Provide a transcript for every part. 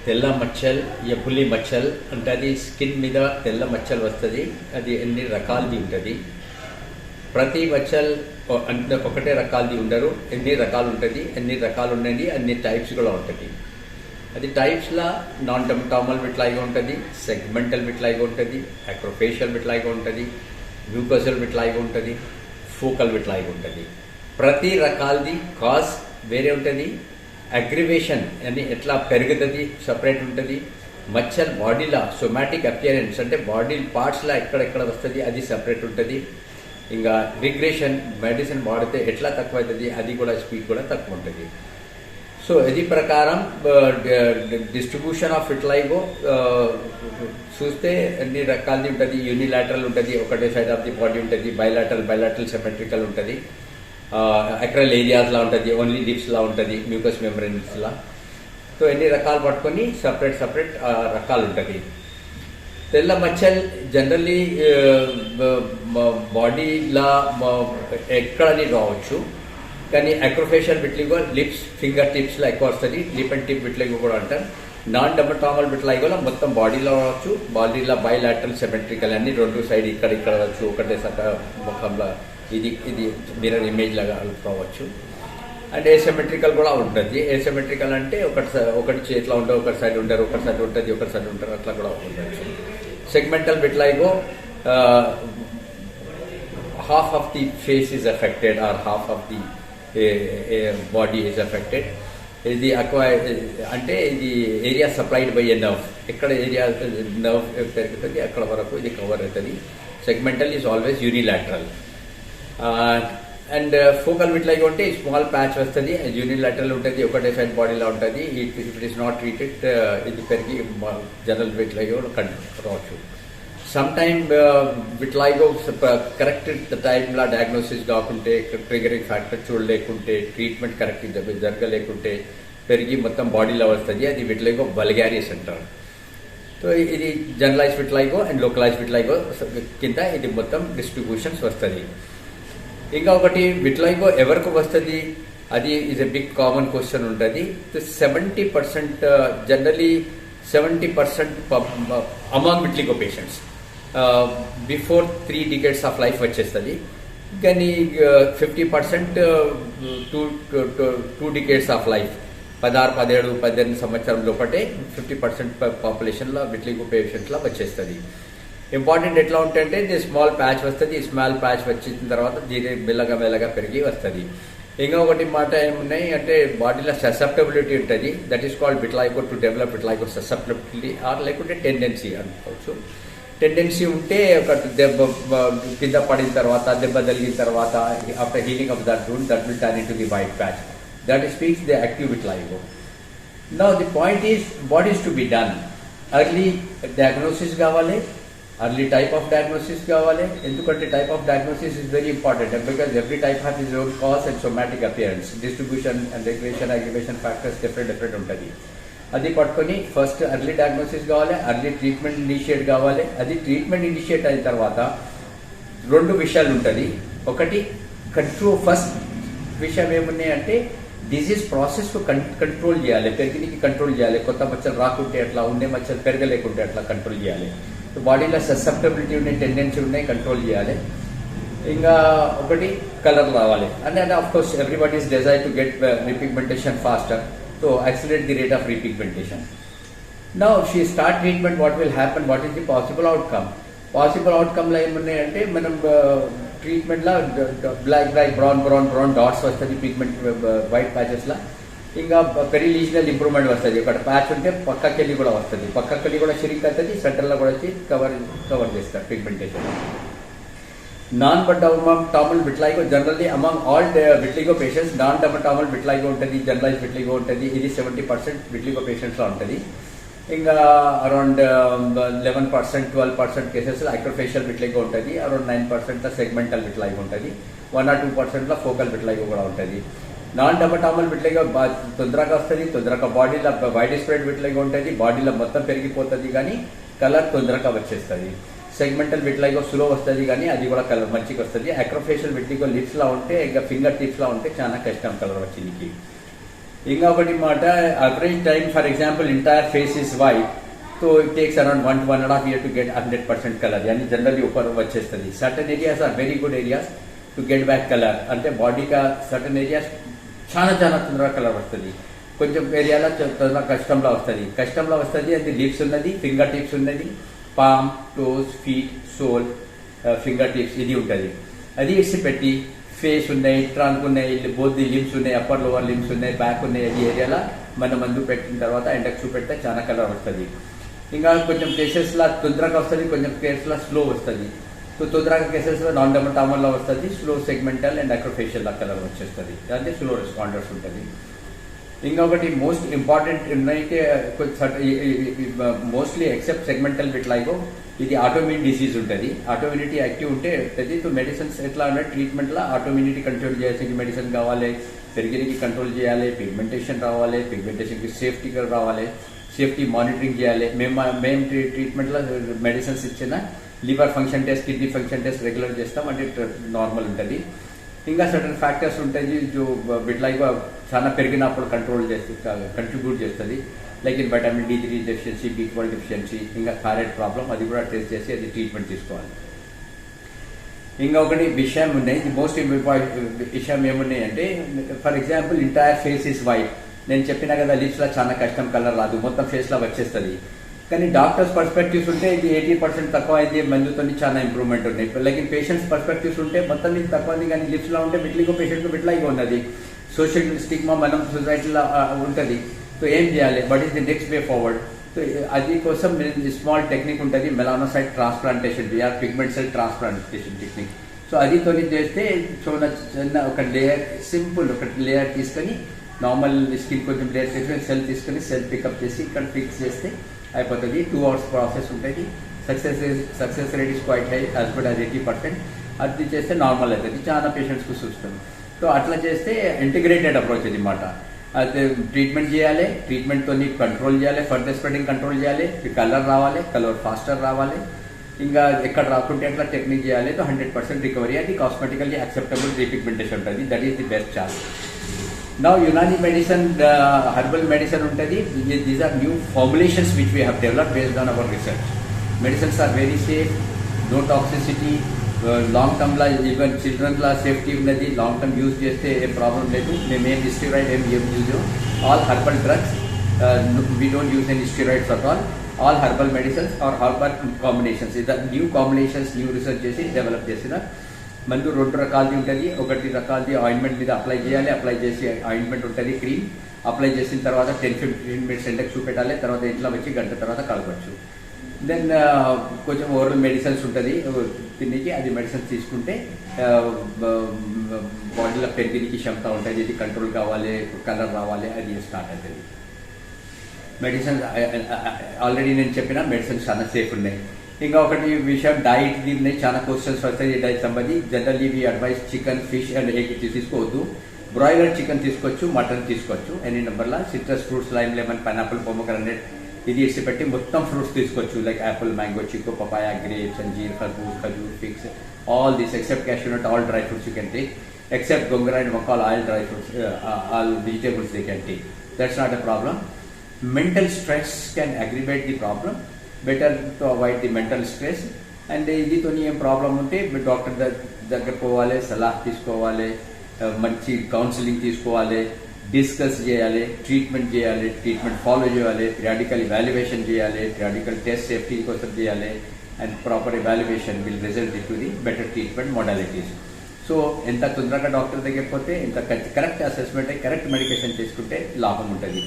తెల్ల మచ్చల్ ఎప్పులి మచ్చల్ అంటే అది స్కిన్ మీద తెల్ల మచ్చలు వస్తుంది. అది ఎన్ని రకాలది ఉంటుంది. ప్రతి మచ్చల్ అంటే ఒకటే రకాలది ఉండరు, ఎన్ని రకాలు ఉంటుంది. ఎన్ని రకాలు ఉన్నది అన్ని టైప్స్ కూడా ఉంటుంది. అది టైప్స్లో నాన్ డెర్మటామల్ విట్లాయిగా ఉంటుంది, సెగ్మెంటల్ విట్లాయిగా ఉంటుంది, అక్రోఫేషియల్ విట్లాయిగా ఉంటుంది, మ్యూకోసల్ విట్లాయిగా ఉంటుంది, ఫోకల్ విట్లాయిగా ఉంటుంది. ప్రతి రకాలది కాజ్ వేరే ఉంటుంది. అగ్రివేషన్ అని ఎట్లా పెరుగుతుంది సపరేట్ ఉంటుంది. మచ్చల్ బాడీలో సోమాటిక్ అపియరెన్స్ అంటే బాడీ పార్ట్స్లో ఎక్కడెక్కడ వస్తుంది అది సపరేట్ ఉంటుంది. ఇంకా రిగ్రెషన్ మెడిసిన్ వాడితే ఎట్లా తక్కువ అవుతుంది అది కూడా స్పీడ్ కూడా తక్కువ ఉంటుంది. సో ఇది ప్రకారం డిస్ట్రిబ్యూషన్ ఆఫ్ విట్లైగో చూస్తే అన్ని రకాలది ఉంటుంది. యూనిలాటరల్ ఉంటుంది, ఒకటే సైడ్ ఆఫ్ ది బాడీ ఉంటుంది. బైలాటరల్ సిమెట్రికల్ ఉంటుంది. అక్రల్ ఏరియాస్లా ఉంటుంది, ఓన్లీ లిప్స్లా ఉంటుంది, మ్యూకస్ మెంబ్రెన్స్లా. సో ఎన్ని రకాలు పట్టుకొని సపరేట్ రకాలు ఉంటుంది. తెల్ల మచ్చల్ జనరల్లీ బాడీలా ఎక్కడని రావచ్చు, కానీ అక్రోఫేషియల్ విట్లిగో లిప్స్ ఫింగర్ టిప్స్లో ఎక్కువ వస్తుంది. లిప్ అండ్ టిప్ విట్లిగో కూడా అంటారు. నాన్ డెర్మటామల్ విట్లిగోలో మొత్తం బాడీలో రావచ్చు. బాడీలో బైలాటరల్ సిమెట్రికల్ అన్ని రెండు సైడ్ ఇక్కడ వచ్చు, ఒకటే ముఖంలో ఇది మిర్రర్ ఇమేజ్ లాగా రావచ్చు. అండ్ ఏసిమెట్రికల్ కూడా ఉంటుంది. ఏసిమెట్రికల్ అంటే ఒకటి చేతిలో ఉంటారు, ఒకటి సైడ్ ఉంటారు, ఒకటి సైడ్ ఉంటుంది, ఒకటి సైడ్ ఉంటారు, అట్లా కూడా ఉండొచ్చు. Segmental vitiligo half of the face is affected or half of the body is affected. ఇది అంటే ఇది area supplied by a nerve. ఎక్కడ ఏరియా నర్వ్ పెరుగుతుంది అక్కడ వరకు ఇది కవర్ అవుతుంది. Segmental is always unilateral. And focal vitiligo అంటే స్మాల్ ప్యాచ్ వస్తుంది, యూనిలాటరల్ ఉంటుంది, ఒకటే సైడ్ బాడీలో ఉంటుంది. If it is not treated ఇది పెరిగి జనరల్ విట్లైగో రావచ్చు. సమ్ టైమ్ విట్లైగో కరెక్ట్ టైంలో డయాగ్నోసిస్ కాకుంటే, ట్రిగరింగ్ ఫ్యాక్టర్ చూడలేకుంటే, ట్రీట్మెంట్ కరెక్ట్ జరగలేకుంటే పెరిగి మొత్తం బాడీలో వస్తుంది. అది విట్లైగో వల్గారిస్ అంటారు. సో ఇది జనరలైజ్ విట్లైగో అండ్ లోకలైజ్ విట్లైగో కింద ఇది మొత్తం డిస్ట్రిబ్యూషన్స్ వస్తుంది. ఇంకా ఒకటి విట్లైగో ఎవరికి వస్తుంది అది is a big common question ఉంటుంది. 70% generally 70% among vitiligo patients before 3 decades of life వచ్చేస్తుంది. కానీ 50% 2 decades ఆఫ్ లైఫ్ 16, 17, 18 సంవత్సరం లోపటే 50% పాపులేషన్లో విట్లిగో పేషెంట్లా వచ్చేస్తుంది. ఇంపార్టెంట్ ఎట్లా ఉంటుందంటే ఇది స్మాల్ ప్యాచ్ వస్తుంది. ఈ స్మాల్ ప్యాచ్ వచ్చిన తర్వాత దీని మెల్లగా పెరిగి వస్తుంది. ఇంకా ఒకటి మాట ఏమున్నాయి అంటే బాడీలో ససెప్టబిలిటీ ఉంటుంది. That is called vitiligo to develop vitiligo susceptibility or లేకుంటే టెండెన్సీ అనుకోవచ్చు. టెండెన్సీ ఉంటే ఒక దెబ్బ కింద పడిన తర్వాత, దెబ్బ తగిలిన తర్వాత after healing of that wound that will turn into the white patch. That speaks the active vitiligo. Now the point is what is to be done? Early diagnosis కావాలి, early type of diagnosis కావాలి. ఎందుకంటే type of diagnosis is very important because every type has its own cause and somatic appearance. Distribution and regression, aggravation factors different ఉంటుంది. అది పట్టుకొని first early diagnosis కావాలి, early treatment initiate కావాలి. అది treatment initiate అయిన తర్వాత 2 విషయాలు ఉంటుంది. ఒకటి ఫస్ట్ విషయం ఏమున్నాయి అంటే డిజీజ్ ప్రాసెస్ కంట్రోల్ చేయాలి, పెరిగినికి కంట్రోల్ చేయాలి. కొత్త మచ్చలు రాకుంటే అట్లా, ఉండే మచ్చలు పెరగలేకుంటే అట్లా కంట్రోల్ చేయాలి. బాడీలో ససెప్టబిలిటీ ఉన్నాయి, టెండెన్సీ ఉన్నాయి, కంట్రోల్ చేయాలి. ఇంకా ఒకటి కలర్ రావాలి. And of course everybody is desire to get repigmentation faster. So accelerate the rate of repigmentation. Now if she start treatment, what will happen? What is the possible outcome? Possible outcome la emunne ante manam treatment la black brown dots vastadi, pigment white patches la. Inga perilesional improvement vastadi. Okata patch unte pakkakelli kuda vastadi, pakkakelli kuda shrink avutadi, center la kuda cover chestar pigmentation. Non-dermatomal vitiligo generally among all the vitiligo patients non-dermatomal vitiligo ఉంటుంది, generalized vitiligo ఉంటుంది. ఇది 70% vitiligo patients లో ఉంటుంది. ఇంకా around 11%, 12% cases acrofacial vitiligo ఉంటుంది. Around 9% segmental vitiligo ఉంటుంది. 1 or 2% focal vitiligo కూడా ఉంటుంది. నాన్ డెర్మటామల్ vitiligo తొందరగా వస్తుంది, తొందరగా బాడీలో వైడ్ స్ప్రెడ్ vitiligo ఉంటుంది, బాడీలో మొత్తం పెరిగిపోతుంది కానీ కలర్ తొందరగా వచ్చేస్తుంది. సెగ్మెంటల్ విట్లైగో స్లో వస్తుంది కానీ అది కూడా కలర్ మంచిగా వస్తుంది. అక్రోఫేషియల్ విట్లిగో లిప్స్లో ఉంటే ఇంకా ఫింగర్ టిప్స్లో ఉంటే చాలా కష్టం కలర్ వచ్చింది. ఇంకొకటి మాట average time for example entire face is white, so it takes around 1.5 years to get 100% color. Yani generally upar vachestadi. Certain areas are very good areas to get back color. Ante body ka certain areas చాలా తొందరగా colour వస్తుంది, కొంచెం ఏరియాలో తొందరగా కష్టంలో వస్తుంది. అది lips ఉన్నది, ఫింగర్ టిప్స్ ఉన్నది, palm, toes, feet, sole, finger tips ఇది ఉంటుంది. అది ఇసి పెట్టి ఫేస్ ఉన్నాయి, ట్రంక్ ఉన్నాయి, బోత్ ది లిమ్స్ ఉన్నాయి, అప్పర్ లోవర్ లిమ్స్ ఉన్నాయి, బ్యాక్ ఉన్నాయి. అది ఏరియాలో మన మందు పెట్టిన తర్వాత ఎండకు చూపెడితే చాలా కలర్ వస్తుంది. ఇంకా కొంచెం కేసెస్లో తొందరగా వస్తుంది, కొంచెం కేసెస్లో స్లో వస్తుంది. సో తొందరగా కేసెస్లో నాన్ డెమటామల్లో వస్తుంది, slow segmental and acrofacial colour వచ్చేస్తుంది, అంటే స్లో రెస్పాండర్స్ ఉంటుంది. ఇంకొకటి మోస్ట్ ఇంపార్టెంట్ ఉన్నైతే మోస్ట్లీ ఎక్సెప్ట్ సెగ్మెంటల్ విట్లైగో ఇది ఆటోమిన్ డిసీజ్ ఉంటుంది. ఆటోమినిటీ యాక్టివ్ ఉంటే ఉంటుంది. సో మెడిసిన్స్ ఎట్లా అంటే ట్రీట్మెంట్లో ఆటోమినిటీ కంట్రోల్ చేయాల్సిన మెడిసిన్ కావాలి, పెరిగిరికి కంట్రోల్ చేయాలి, పిగ్మెంటేషన్ రావాలి, పిగ్మెంటేషన్కి సేఫ్టీగా రావాలి, సేఫ్టీ మానిటరింగ్ చేయాలి. మేము ట్రీట్మెంట్లో మెడిసిన్స్ ఇచ్చిన liver function test, kidney function test regular చేస్తాం, అంటే నార్మల్ ఉంటుంది. ఇంకా సర్టన్ ఫ్యాక్టర్స్ ఉంటాయి जो విట్లైగో చాలా పెరిగినప్పుడు కంట్రిబ్యూట్ చేస్తుంది. Like in vitamin D3 deficiency, B12 deficiency, ఇంకా థైరాయిడ్ ప్రాబ్లం, అది కూడా టెస్ట్ చేసి అది ట్రీట్మెంట్ తీసుకోవాలి. ఇంకొకటి విషయం ఉన్నాయి, మోస్ట్ ఇంపార్టెంట్ విషయం ఏమున్నాయి అంటే for example entire face is white. నేను చెప్పినా కదా లిప్స్లో చాలా కష్టం, కలర్ రాదు, మొత్తం ఫేస్లో వచ్చేస్తుంది. కానీ డాక్టర్స్ పర్స్పెక్టివ్స్ ఉంటే ఇది 80% తక్కువ అయింది, మందుతో చాలా ఇంప్రూవ్మెంట్ ఉన్నాయి. లైక్ పేషెంట్స్ పర్స్పెక్టివ్స్ ఉంటే మొత్తం ఇది తక్కువ ఉంది, కానీ లిప్స్లో ఉంటే విట్లిగో పేషెంట్కి విట్లైగో ఉన్నది. సోషల్ స్టిగ్మా మనం సొసైటీలో ఉంటుంది. సో ఏం చేయాలి, what is the next way forward? So అది కోసం స్మాల్ టెక్నిక్ ఉంటుంది, melanocyte transplantation, or pigment cell transplantation technique. So అది తోని చేస్తే చిన్న ఒక లేయర్, సింపుల్ ఒక లేయర్ తీసుకొని నార్మల్ స్కిన్ కొంచెం లేయర్ తీసుకొని సెల్ తీసుకొని సెల్ పికప్ చేసి ఇక్కడ ఫిక్స్ చేస్తే అయిపోతుంది. 2 hours ప్రాసెస్ ఉంటుంది. Success rate is quite high, as good as 80%. అది చేస్తే నార్మల్ అవుతుంది, చాలా పేషెంట్స్కి చూస్తుంది. సో అట్లా చేస్తే ఇంటిగ్రేటెడ్ అప్రోచ్ అనమాట. అయితే ట్రీట్మెంట్ చేయాలి, ట్రీట్మెంట్తో కంట్రోల్ చేయాలి, ఫర్దర్ స్ప్రెడింగ్ కంట్రోల్ చేయాలి, కలర్ రావాలి, కలర్ ఫాస్టర్ రావాలి, ఇంకా ఎక్కడ రాకుంటే అట్లా టెక్నిక్ చేయాలి. So 100% recovery. అది కాస్మెటికల్లీ యాక్సెప్టబుల్ రీపిగ్మెంటేషన్ ఉంటుంది. That is the best chance. Now Unani medicine, herbal medicine untadi. These are new formulations which we have developed based on our research. Medicines are very safe, no toxicity, long term la even children la safety unnadi. Long term use cheste em problem ledu. Meme steroid em use. All herbal drugs, we don't use any steroids at all. All herbal medicines or herbal combinations. The new combinations, new research chesi develop chesina. మందు 2 రకాలది ఉంటుంది. ఒకటి రకాలది ointment మీద apply చేయాలి, apply చేసి ointment ఉంటుంది, cream apply చేసిన తర్వాత 10-15 minutes ఎండకు చూపెట్టాలి, తర్వాత ఇంట్లో వచ్చి గంట తర్వాత కలపచ్చు. దెన్ కొంచెం ఓరల్ మెడిసిన్స్ ఉంటుంది తినికి, అది మెడిసిన్స్ తీసుకుంటే బాడీలో పెరిగినికి క్షమత ఉంటుంది, ఇది కంట్రోల్ కావాలి, కలర్ రావాలి, అది స్టార్ట్ అవుతుంది. మెడిసిన్స్ ఆల్రెడీ నేను చెప్పిన మెడిసిన్స్ చాలా సేఫ్ ఉన్నాయి. ఇంకా ఒకటి విషయం డైట్ ఉన్నాయి, చాలా క్వశ్చన్స్ వస్తాయి డైట్ సంబంధి. Generally we advise chicken, fish and egg తీసుకోవద్దు. బ్రాయిలర్ చికెన్ తీసుకోవచ్చు, మటన్ తీసుకోవచ్చు ఎనీ నెంబర్లా. Citrus fruits, lime, lemon, pineapple, pomegranate ఇది ఇచ్చిపెట్టి మొత్తం ఫ్రూట్స్ తీసుకోవచ్చు. Like apple, mango, chikoo, papaya, grapes, anjeer, kharbuja, khajoor, figs, all this except cashew nut, all dry fruits you can take. Except gongura and makal, all dry fruits, all vegetables they can take. That's not a problem. Mental stress can aggravate the problem. Better to avoid the mental stress. And ఇది తోని ఏం problem ఉంటే doctor దగ్గర పోవాలి, సలహా తీసుకోవాలి, మంచి counselling తీసుకోవాలి, డిస్కస్ చేయాలి, ట్రీట్మెంట్ చేయాలి, ట్రీట్మెంట్ ఫాలో చేయాలి, పీరియాడికల్ ఇవాల్యుయేషన్ చేయాలి, పీరియాడికల్ టెస్ట్ సేఫ్టీ కోసం చేయాలి. And proper evaluation will result in to the better treatment modalities. So ఎంత తొందరగా డాక్టర్ దగ్గర పోతే ఎంత కరెక్ట్ అసెస్మెంట్ అయ్యి కరెక్ట్ మెడికేషన్ తీసుకుంటే లాభం ఉంటుంది.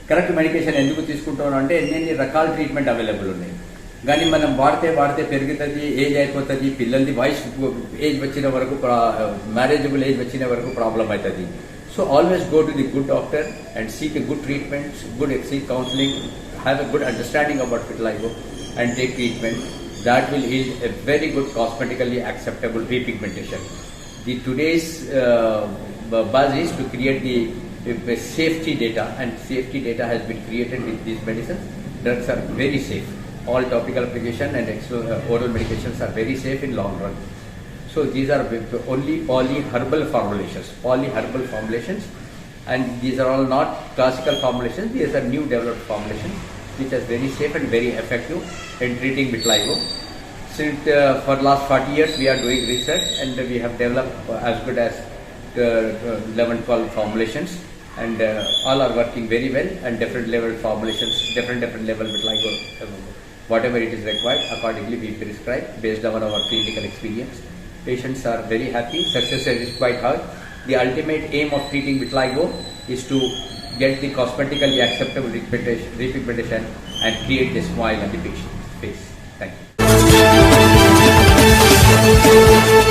కరెక్ట్ మెడికేషన్ ఎందుకు తీసుకుంటాం అంటే ఎన్ని రకాల ట్రీట్మెంట్ అవైలబుల్ ఉన్నాయి. కానీ మనం వాడితే పెరుగుతుంది, ఏజ్ అయిపోతుంది, పిల్లలది వాయిస్ ఏజ్ వచ్చిన వరకు, మ్యారేజబుల్ ఏజ్ వచ్చిన వరకు ప్రాబ్లం అవుతుంది. So always go to the good doctor and seek a good treatment, seek counselling, have a good understanding about vitiligo and take treatment. That will yield a very good cosmetically acceptable repigmentation. The today's buzz is to create the safety data, and safety data has been created with these medicines. Drugs are very safe. All topical application and oral medications are very safe in long run. So these are only polyherbal formulations. Polyherbal formulations and these are all not classical formulations. These are new developed formulations which are very safe and very effective in treating vitiligo. Since for last 40 years we are doing research, and we have developed as good as 11-12 formulations, and all are working very well, and different level formulations, different level vitiligo, whatever it is required, accordingly we prescribe based on our clinical experience. Patients are very happy, success rate is quite high. The ultimate aim of treating vitiligo is to get the cosmetically acceptable repigmentation and create the smile on the patient's face. Thank you.